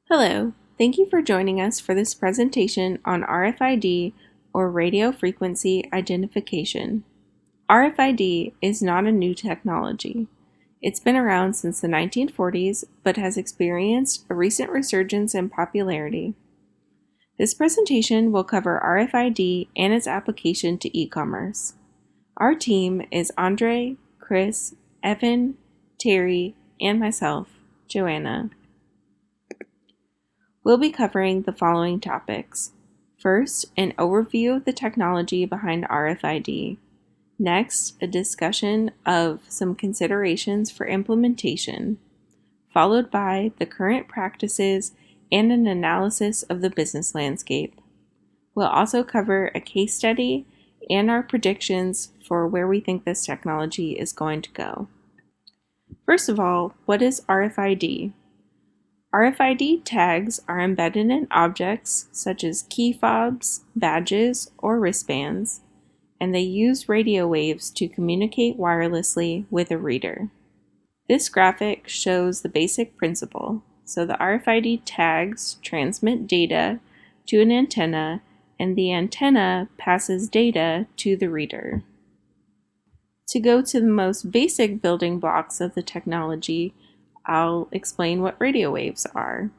Hello, thank you for joining us for this presentation on RFID or radio frequency identification. RFID is not a new technology. It's been around since the 1940s but has experienced a recent resurgence in popularity. This presentation will cover RFID and its application to e-commerce. Our team is Andre, Chris, Evan, Terry, and myself, Joanna. We'll be covering the following topics. First, an overview of the technology behind RFID. Next, a discussion of some considerations for implementation, followed by the current practices and an analysis of the business landscape. We'll also cover a case study and our predictions for where we think this technology is going to go. First of all, what is RFID? RFID tags are embedded in objects such as key fobs, badges, or wristbands, and they use radio waves to communicate wirelessly with a reader. This graphic shows the basic principle. So the RFID tags transmit data to an antenna, and the antenna passes data to the reader. To go to the most basic building blocks of the technology, I'll explain what radio waves are.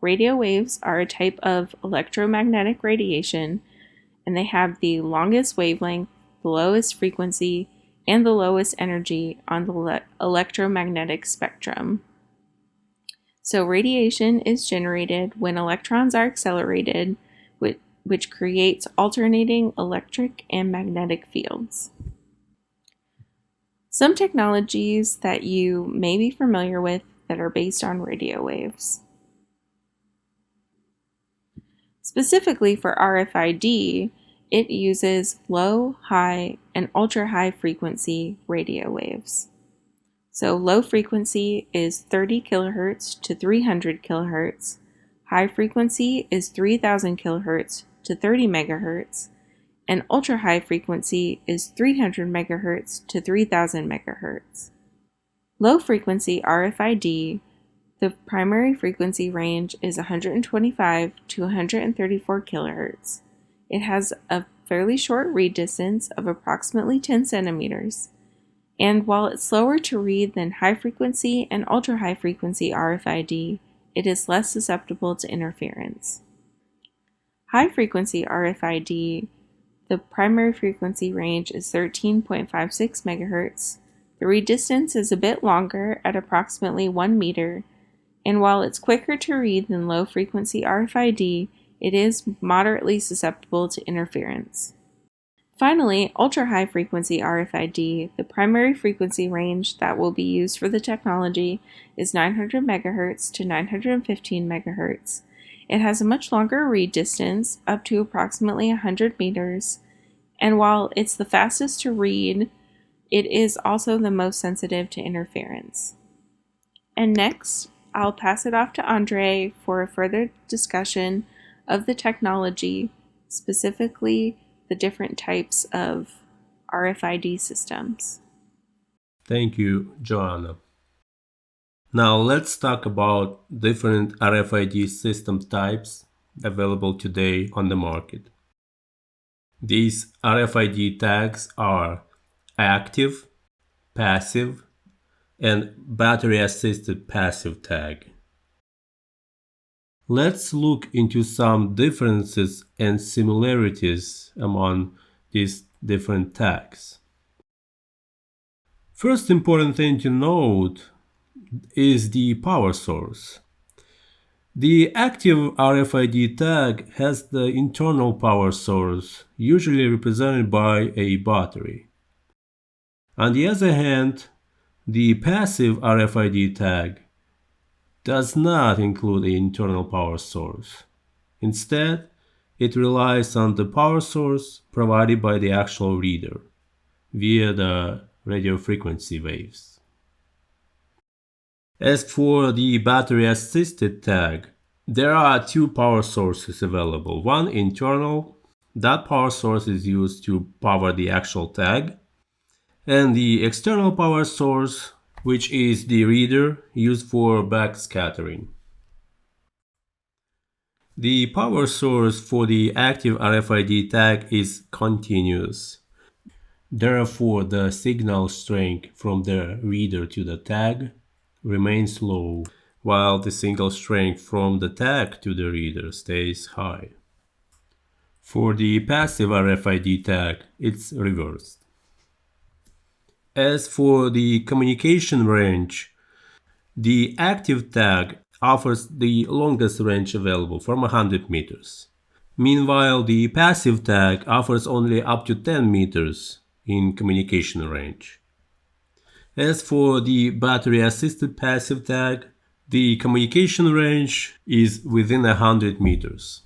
Radio waves are a type of electromagnetic radiation, and they have the longest wavelength, the lowest frequency, and the lowest energy on the electromagnetic spectrum. So radiation is generated when electrons are accelerated, which creates alternating electric and magnetic fields. Some technologies that you may be familiar with that are based on radio waves. Specifically for RFID, it uses low, high, and ultra-high frequency radio waves. So low frequency is 30 kHz to 300 kHz, high frequency is 3000 kHz to 30 MHz, and ultra-high frequency is 300 MHz to 3000 MHz. Low-frequency RFID, the primary frequency range is 125 to 134 kHz. It has a fairly short read distance of approximately 10 centimeters, and while it's slower to read than high-frequency and ultra-high-frequency RFID, it is less susceptible to interference. High-frequency RFID, the primary frequency range is 13.56 MHz. The read distance is a bit longer at approximately 1 meter, and while it's quicker to read than low-frequency RFID, it is moderately susceptible to interference. Finally, ultra-high frequency RFID, the primary frequency range that will be used for the technology is 900 MHz to 915 MHz. It has a much longer read distance, up to approximately 100 meters, and while it's the fastest to read, it is also the most sensitive to interference. And next, I'll pass it off to Andre for a further discussion of the technology, specifically the different types of RFID systems. Thank you, Joanna. Now let's talk about different RFID system types available today on the market. These RFID tags are active, passive, and battery-assisted passive tag. Let's look into some differences and similarities among these different tags. First important thing to note is the power source. The active RFID tag has the internal power source, usually represented by a battery. On the other hand, the passive RFID tag does not include an internal power source. Instead, it relies on the power source provided by the actual reader via the radio frequency waves. As for the battery-assisted tag, there are two power sources available. One internal, that power source is used to power the actual tag, and the external power source, which is the reader used for backscattering. The power source for the active RFID tag is continuous. Therefore, the signal strength from the reader to the tag remains low, while the signal strength from the tag to the reader stays high. For the passive RFID tag, it's reversed. As for the communication range, the active tag offers the longest range available from 100 meters. Meanwhile, the passive tag offers only up to 10 meters in communication range. As for the battery-assisted passive tag, the communication range is within 100 meters.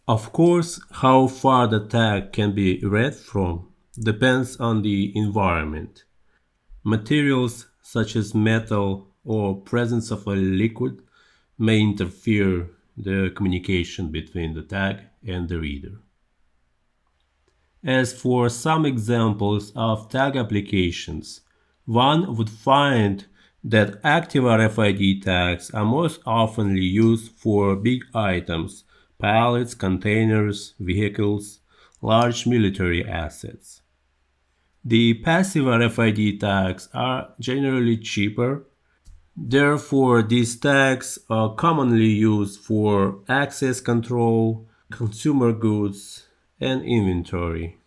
Of course, how far the tag can be read from depends on the environment. Materials such as metal or presence of a liquid may interfere the communication between the tag and the reader. As for some examples of tag applications, one would find that active RFID tags are most often used for big items, pallets, containers, vehicles, large military assets. The passive RFID tags are generally cheaper. Therefore, these tags are commonly used for access control, consumer goods, and inventory.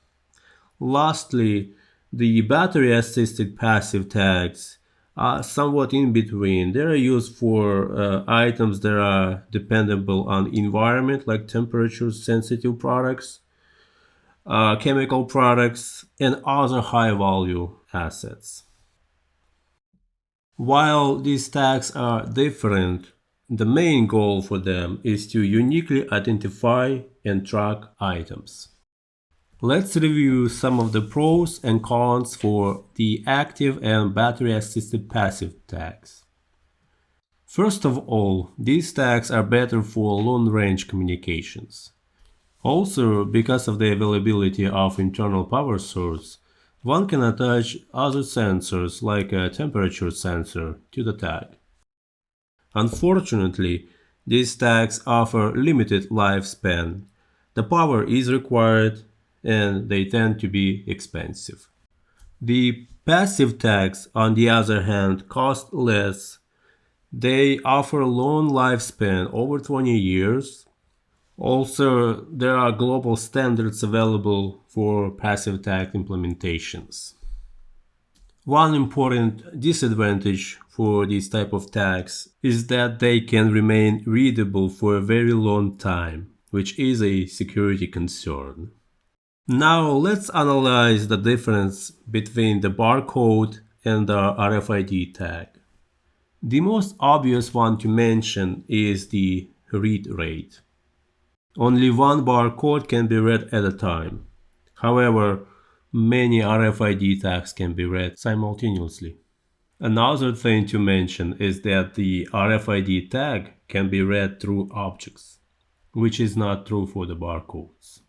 Lastly, the battery-assisted passive tags are somewhat in between. They are used for items that are dependable on environment, like temperature-sensitive products, chemical products, and other high-value assets. While these tags are different, the main goal for them is to uniquely identify and track items. Let's review some of the pros and cons for the active and battery-assisted passive tags. First of all, these tags are better for long-range communications. Also, because of the availability of internal power source, one can attach other sensors like a temperature sensor to the tag. Unfortunately, these tags offer limited lifespan. The power is required and they tend to be expensive. The passive tags, on the other hand, cost less. They offer a long lifespan, over 20 years. Also, there are global standards available for passive tag implementations. One important disadvantage for these type of tags is that they can remain readable for a very long time, which is a security concern. Now let's analyze the difference between the barcode and the RFID tag. The most obvious one to mention is the read rate. Only one barcode can be read at a time. However, many RFID tags can be read simultaneously. Another thing to mention is that the RFID tag can be read through objects, which is not true for the barcodes.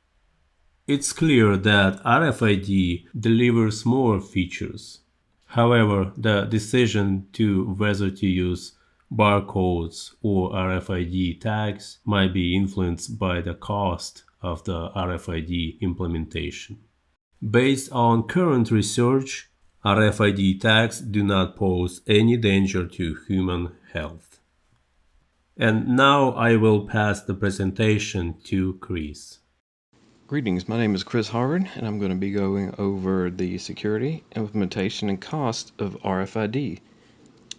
It's clear that RFID delivers more features. However, the decision to whether to use barcodes or RFID tags might be influenced by the cost of the RFID implementation. Based on current research, RFID tags do not pose any danger to human health. And now I will pass the presentation to Chris. Greetings, my name is Chris Harvard, and I'm going to be going over the security, implementation, and cost of RFID.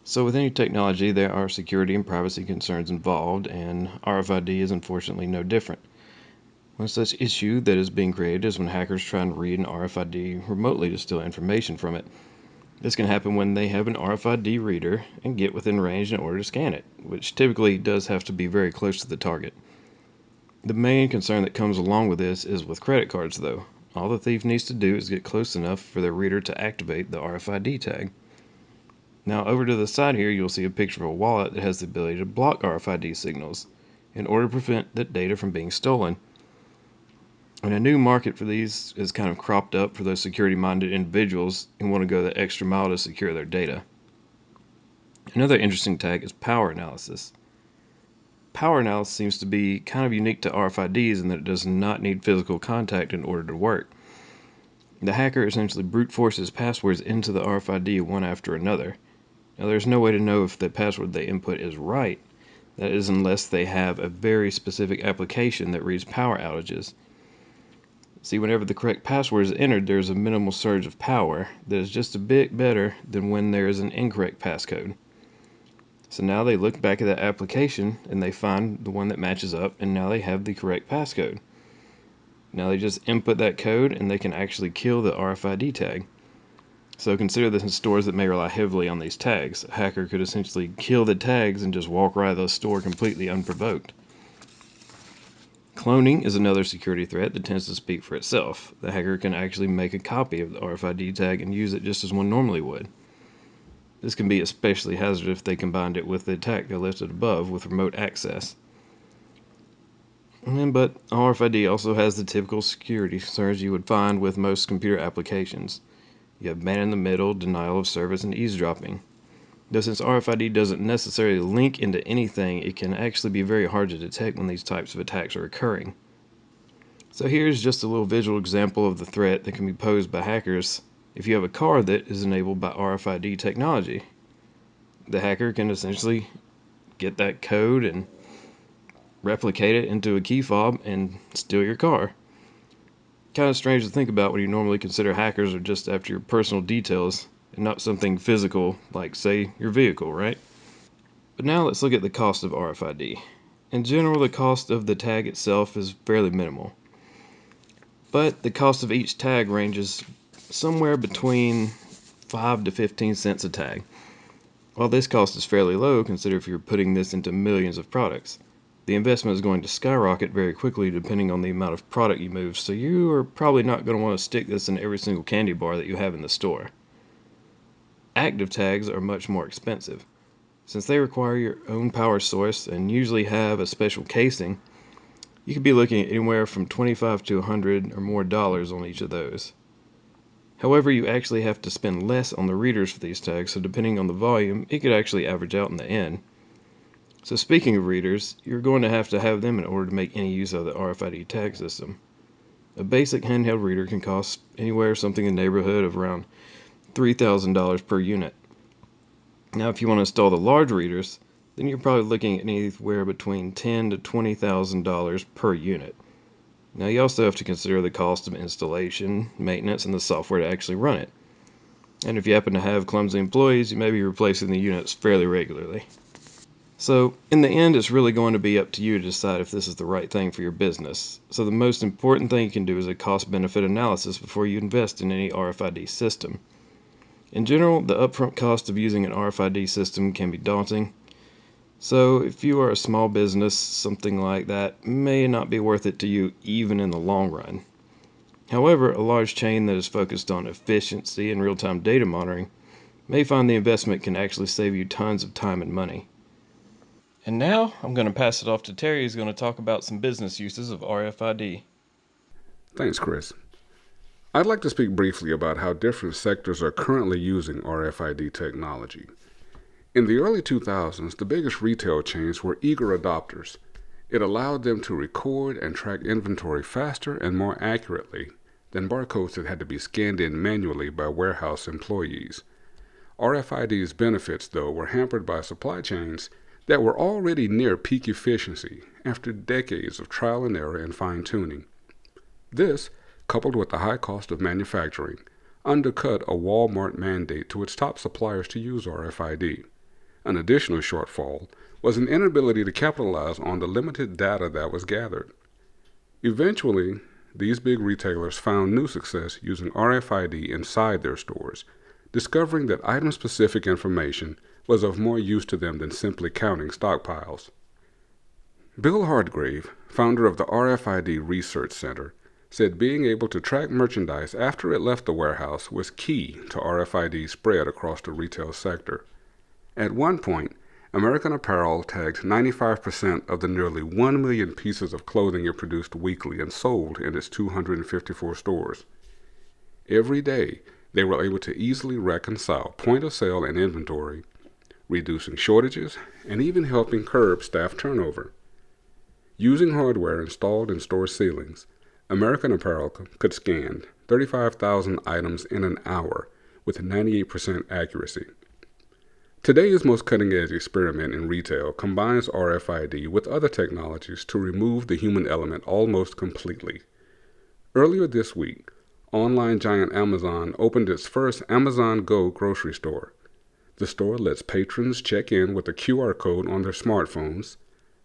So with any technology, there are security and privacy concerns involved, and RFID is unfortunately no different. One such issue that is being created is when hackers try and read an RFID remotely to steal information from it. This can happen when they have an RFID reader and get within range in order to scan it, which typically does have to be very close to the target. The main concern that comes along with this is with credit cards, though. All the thief needs to do is get close enough for their reader to activate the RFID tag. Now over to the side here, you'll see a picture of a wallet that has the ability to block RFID signals in order to prevent that data from being stolen. And a new market for these is kind of cropped up for those security-minded individuals who want to go the extra mile to secure their data. Another interesting tag is power analysis. power analysis seems to be kind of unique to RFIDs in that it does not need physical contact in order to work. The hacker essentially brute forces passwords into the RFID one after another. Now, there's no way to know if the password they input is right. That is, unless they have a very specific application that reads power outages. See, whenever the correct password is entered, there's a minimal surge of power that is just a bit better than when there is an incorrect passcode. So now they look back at that application and they find the one that matches up, and now they have the correct passcode. Now they just input that code and they can actually kill the RFID tag. So consider this in stores that may rely heavily on these tags. A hacker could essentially kill the tags and just walk right out of the store completely unprovoked. Cloning is another security threat that tends to speak for itself. The hacker can actually make a copy of the RFID tag and use it just as one normally would. This can be especially hazardous if they combined it with the attack I listed above with remote access. But RFID also has the typical security concerns you would find with most computer applications. You have man in the middle, denial of service, and eavesdropping. Though since RFID doesn't necessarily link into anything, it can actually be very hard to detect when these types of attacks are occurring. So here's just a little visual example of the threat that can be posed by hackers if you have a car that is enabled by RFID technology. The hacker can essentially get that code and replicate it into a key fob and steal your car. Kind of strange to think about when you normally consider hackers are just after your personal details and not something physical like, say, your vehicle, right? But now let's look at the cost of RFID. In general, the cost of the tag itself is fairly minimal, but the cost of each tag ranges somewhere between 5 to 15 cents a tag. While this cost is fairly low, consider if you're putting this into millions of products. The investment is going to skyrocket very quickly depending on the amount of product you move, so you are probably not going to want to stick this in every single candy bar that you have in the store. Active tags are much more expensive. Since they require your own power source and usually have a special casing, you could be looking at anywhere from $25 to $100 or more on each of those. However, you actually have to spend less on the readers for these tags, so depending on the volume, it could actually average out in the end. So speaking of readers, you're going to have them in order to make any use of the RFID tag system. A basic handheld reader can cost anywhere something in the neighborhood of around $3,000 per unit. Now, if you want to install the large readers, then you're probably looking at anywhere between $10,000 to $20,000 per unit. Now, you also have to consider the cost of installation, maintenance, and the software to actually run it. And if you happen to have clumsy employees, you may be replacing the units fairly regularly. So, in the end, it's really going to be up to you to decide if this is the right thing for your business. So the most important thing you can do is a cost-benefit analysis before you invest in any RFID system. In general, the upfront cost of using an RFID system can be daunting. So if you are a small business, something like that may not be worth it to you even in the long run. However, a large chain that is focused on efficiency and real-time data monitoring may find the investment can actually save you tons of time and money. And now I'm going to pass it off to Terry, who's going to talk about some business uses of RFID. Thanks, Chris. I'd like to speak briefly about how different sectors are currently using RFID technology. In the early 2000s, the biggest retail chains were eager adopters. It allowed them to record and track inventory faster and more accurately than barcodes that had to be scanned in manually by warehouse employees. RFID's benefits, though, were hampered by supply chains that were already near peak efficiency after decades of trial and error and fine-tuning. This, coupled with the high cost of manufacturing, undercut a Walmart mandate to its top suppliers to use RFID. An additional shortfall was an inability to capitalize on the limited data that was gathered. Eventually, these big retailers found new success using RFID inside their stores, discovering that item-specific information was of more use to them than simply counting stockpiles. Bill Hardgrave, founder of the RFID Research Center, said being able to track merchandise after it left the warehouse was key to RFID's spread across the retail sector. At one point, American Apparel tagged 95% of the nearly 1 million pieces of clothing it produced weekly and sold in its 254 stores. Every day, they were able to easily reconcile point of sale and inventory, reducing shortages and even helping curb staff turnover. Using hardware installed in store ceilings, American Apparel could scan 35,000 items in an hour with 98% accuracy. Today's most cutting-edge experiment in retail combines RFID with other technologies to remove the human element almost completely. Earlier this week, online giant Amazon opened its first Amazon Go grocery store. The store lets patrons check in with a QR code on their smartphones,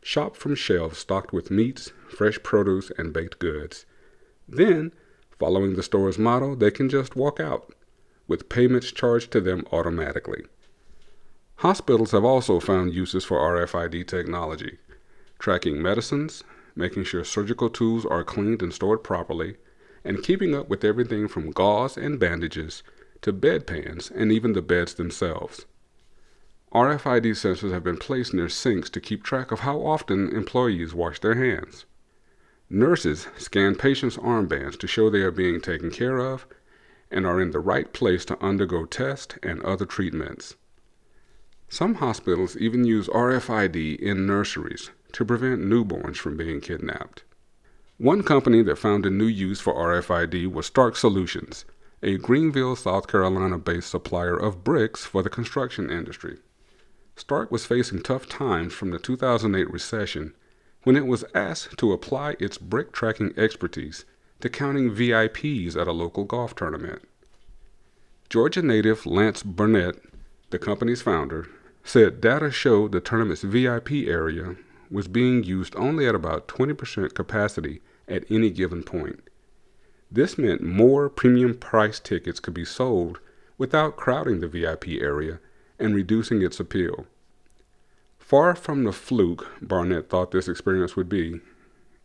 shop from shelves stocked with meats, fresh produce, and baked goods. Then, following the store's motto, they can just walk out, with payments charged to them automatically. Hospitals have also found uses for RFID technology, tracking medicines, making sure surgical tools are cleaned and stored properly, and keeping up with everything from gauze and bandages to bedpans and even the beds themselves. RFID sensors have been placed near sinks to keep track of how often employees wash their hands. Nurses scan patients' armbands to show they are being taken care of and are in the right place to undergo tests and other treatments. Some hospitals even use RFID in nurseries to prevent newborns from being kidnapped. One company that found a new use for RFID was Stark Solutions, a Greenville, South Carolina-based supplier of bricks for the construction industry. Stark was facing tough times from the 2008 recession when it was asked to apply its brick tracking expertise to counting VIPs at a local golf tournament. Georgia native Lance Burnett, the company's founder, said data showed the tournament's VIP area was being used only at about 20% capacity at any given point. This meant more premium price tickets could be sold without crowding the VIP area and reducing its appeal. Far from the fluke Barnett thought this experience would be,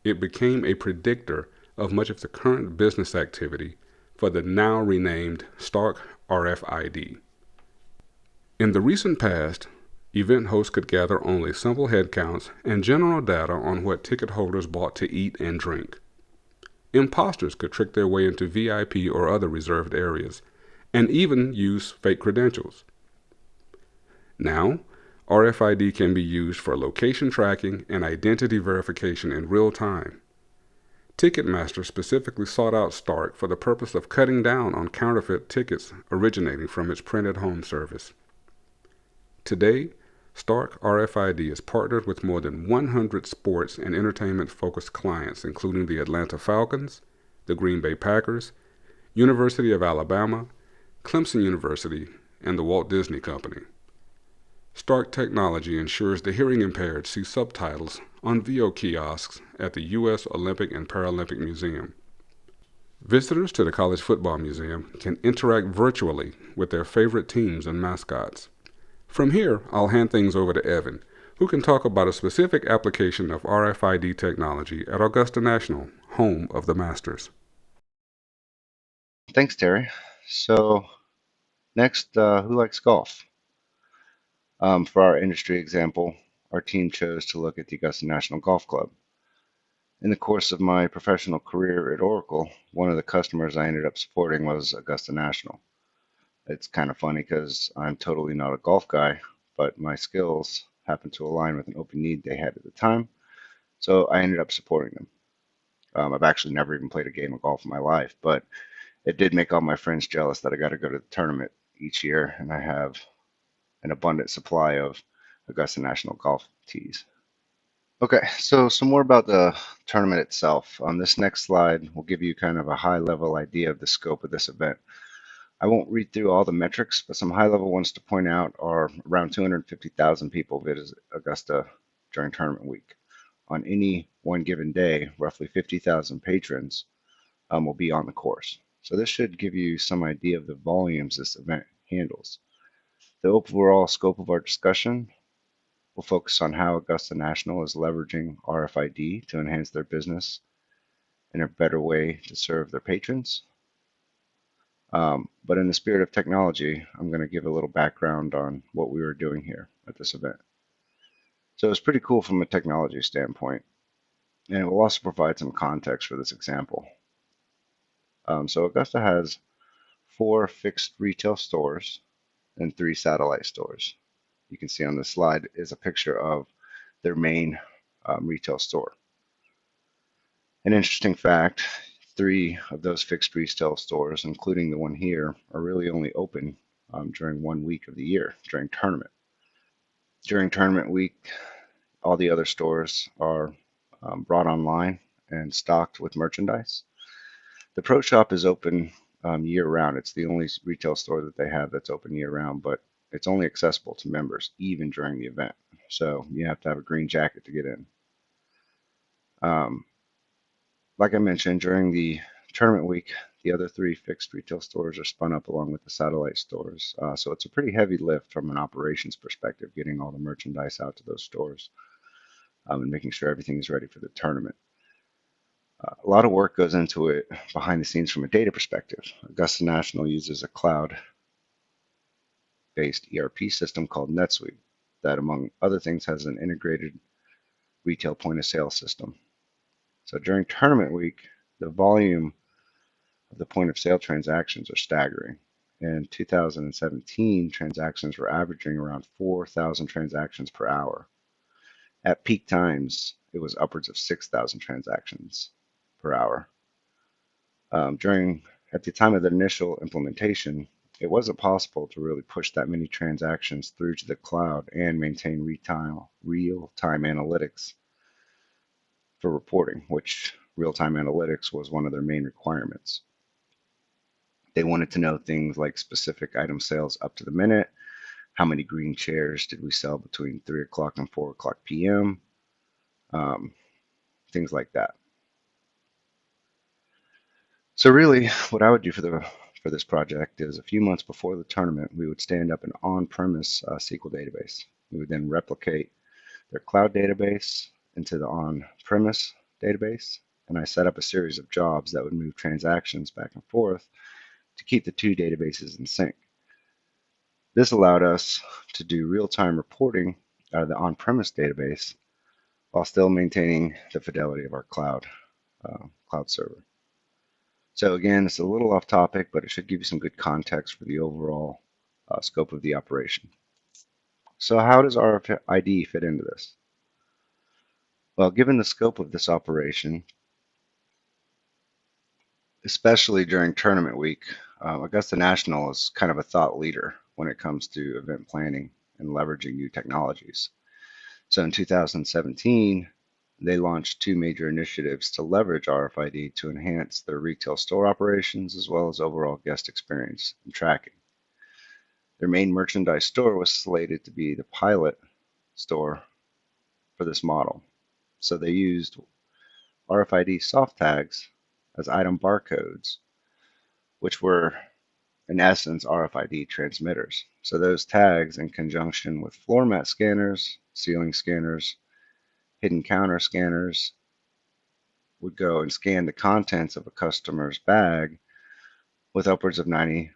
it became a predictor of much of the current business activity for the now renamed Stark RFID. In the recent past, event hosts could gather only simple head counts and general data on what ticket holders bought to eat and drink. Imposters could trick their way into VIP or other reserved areas, and even use fake credentials. Now, RFID can be used for location tracking and identity verification in real time. Ticketmaster specifically sought out Stark for the purpose of cutting down on counterfeit tickets originating from its print-at-home service. Today, Stark RFID is partnered with more than 100 sports and entertainment-focused clients, including the Atlanta Falcons, the Green Bay Packers, University of Alabama, Clemson University, and the Walt Disney Company. Stark technology ensures the hearing impaired see subtitles on VO kiosks at the U.S. Olympic and Paralympic Museum. Visitors to the College Football Museum can interact virtually with their favorite teams and mascots. From here, I'll hand things over to Evan, who can talk about a specific application of RFID technology at Augusta National, home of the Masters. Thanks, Terry. So next, who likes golf? For our industry example, our team chose to look at the Augusta National Golf Club. In the course of my professional career at Oracle, one of the customers I ended up supporting was Augusta National. It's kind of funny because I'm totally not a golf guy, but my skills happened to align with an open need they had at the time, so I ended up supporting them. I've actually never even played a game of golf in my life, but it did make all my friends jealous that I got to go to the tournament each year, and I have an abundant supply of Augusta National golf tees. Okay, so some more about the tournament itself. On this next slide, we'll give you kind of a high-level idea of the scope of this event. I won't read through all the metrics, but some high-level ones to point out are around 250,000 people visit Augusta during tournament week. On any one given day, roughly 50,000 patrons will be on the course. So this should give you some idea of the volumes this event handles. The overall scope of our discussion will focus on how Augusta National is leveraging RFID to enhance their business in a better way to serve their patrons. But in the spirit of technology, I'm going to give a little background on what we were doing here at this event. So it's pretty cool from a technology standpoint, and it will also provide some context for this example. So Augusta has 4 fixed retail stores and 3 satellite stores. You can see on this slide is a picture of their main retail store. An interesting fact, 3 of those fixed retail stores, including the one here, are really only open during 1 week of the year, during tournament. During tournament week, all the other stores are brought online and stocked with merchandise. The Pro Shop is open year round. It's the only retail store that they have that's open year round, but it's only accessible to members even during the event. So you have to have a green jacket to get in. Like I mentioned, during the tournament week, the other 3 fixed retail stores are spun up along with the satellite stores. So it's a pretty heavy lift from an operations perspective, getting all the merchandise out to those stores and making sure everything is ready for the tournament. A lot of work goes into it behind the scenes from a data perspective. Augusta National uses a cloud-based ERP system called NetSuite that, among other things, has an integrated retail point-of-sale system. So during tournament week, the volume of the point-of-sale transactions are staggering. In 2017, transactions were averaging around 4,000 transactions per hour. At peak times, it was upwards of 6,000 transactions per hour. At the time of the initial implementation, it wasn't possible to really push that many transactions through to the cloud and maintain real-time analytics for reporting, which real-time analytics was one of their main requirements. They wanted to know things like specific item sales up to the minute, how many green chairs did we sell between 3 o'clock and 4 o'clock p.m., things like that. So really, what I would do for this project is a few months before the tournament, we would stand up an on-premise SQL database. We would then replicate their cloud database into the on-premise database, and I set up a series of jobs that would move transactions back and forth to keep the 2 databases in sync. This allowed us to do real-time reporting out of the on-premise database while still maintaining the fidelity of our cloud server. So again, it's a little off topic, but it should give you some good context for the overall scope of the operation. So how does RFID fit into this? Well, given the scope of this operation, especially during tournament week, Augusta National is kind of a thought leader when it comes to event planning and leveraging new technologies. So in 2017, they launched 2 major initiatives to leverage RFID to enhance their retail store operations as well as overall guest experience and tracking. Their main merchandise store was slated to be the pilot store for this model. So they used RFID soft tags as item barcodes, which were in essence RFID transmitters. So those tags, in conjunction with floor mat scanners, ceiling scanners, hidden counter scanners, would go and scan the contents of a customer's bag with upwards of 95%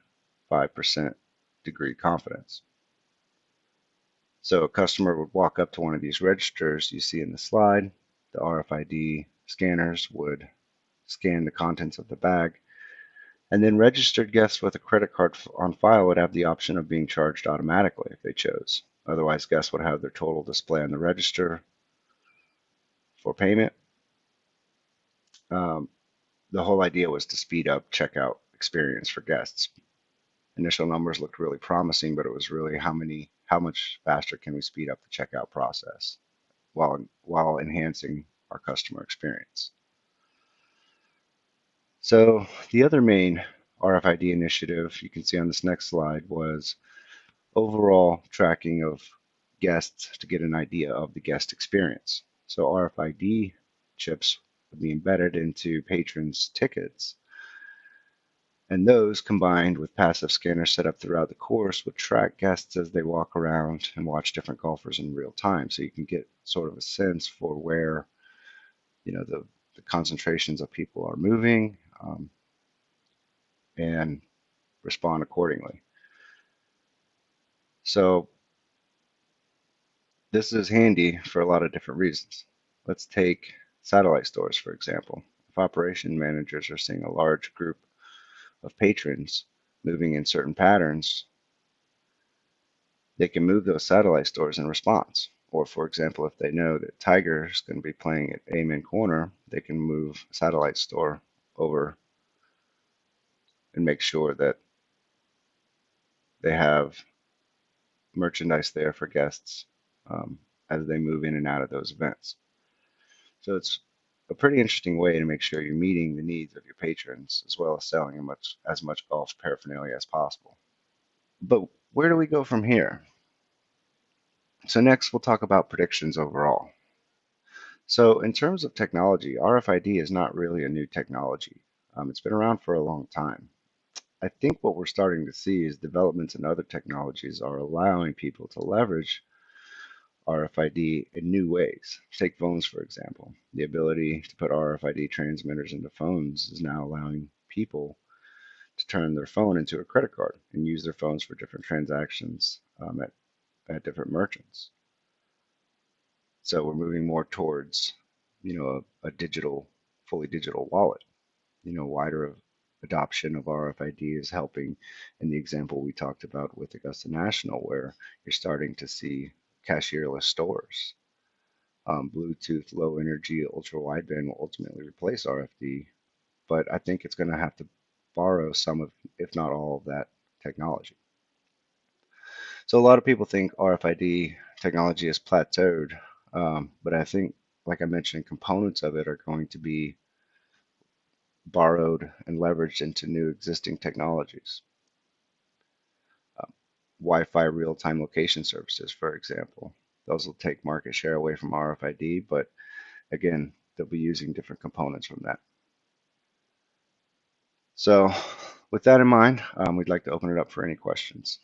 degree confidence. So a customer would walk up to one of these registers you see in the slide. The RFID scanners would scan the contents of the bag, and then registered guests with a credit card on file would have the option of being charged automatically if they chose. Otherwise, guests would have their total display on the register for payment. The whole idea was to speed up checkout experience for guests. Initial numbers looked really promising, but it was really how much faster can we speed up the checkout process while enhancing our customer experience. So the other main RFID initiative you can see on this next slide was overall tracking of guests to get an idea of the guest experience. So RFID chips would be embedded into patrons' tickets, and those combined with passive scanners set up throughout the course would track guests as they walk around and watch different golfers in real time. So you can get sort of a sense for where the concentrations of people are moving and respond accordingly. So this is handy for a lot of different reasons. Let's take satellite stores, for example. If operation managers are seeing a large group of patrons moving in certain patterns, they can move those satellite stores in response. Or for example, if they know that Tiger is going to be playing at Amen Corner, they can move a satellite store over and make sure that they have merchandise there for guests as they move in and out of those events. So it's a pretty interesting way to make sure you're meeting the needs of your patrons as well as selling as much golf paraphernalia as possible. But where do we go from here? So next we'll talk about predictions overall. So in terms of technology, RFID is not really a new technology. It's been around for a long time. I think what we're starting to see is developments in other technologies are allowing people to leverage RFID in new ways. Take phones, for example. The ability to put RFID transmitters into phones is now allowing people to turn their phone into a credit card and use their phones for different transactions at different merchants. So we're moving more towards, a digital, fully digital wallet. Wider adoption of RFID is helping in the example we talked about with Augusta National, where you're starting to see cashierless stores. Bluetooth low energy ultra wideband will ultimately replace RFID, but I think it's going to have to borrow some of, if not all of that technology. So a lot of people think RFID technology has plateaued, but I think, like I mentioned, components of it are going to be borrowed and leveraged into new existing technologies. Wi-Fi real-time location services, for example. Those will take market share away from RFID, but again, they'll be using different components from that. So with that in mind, we'd like to open it up for any questions.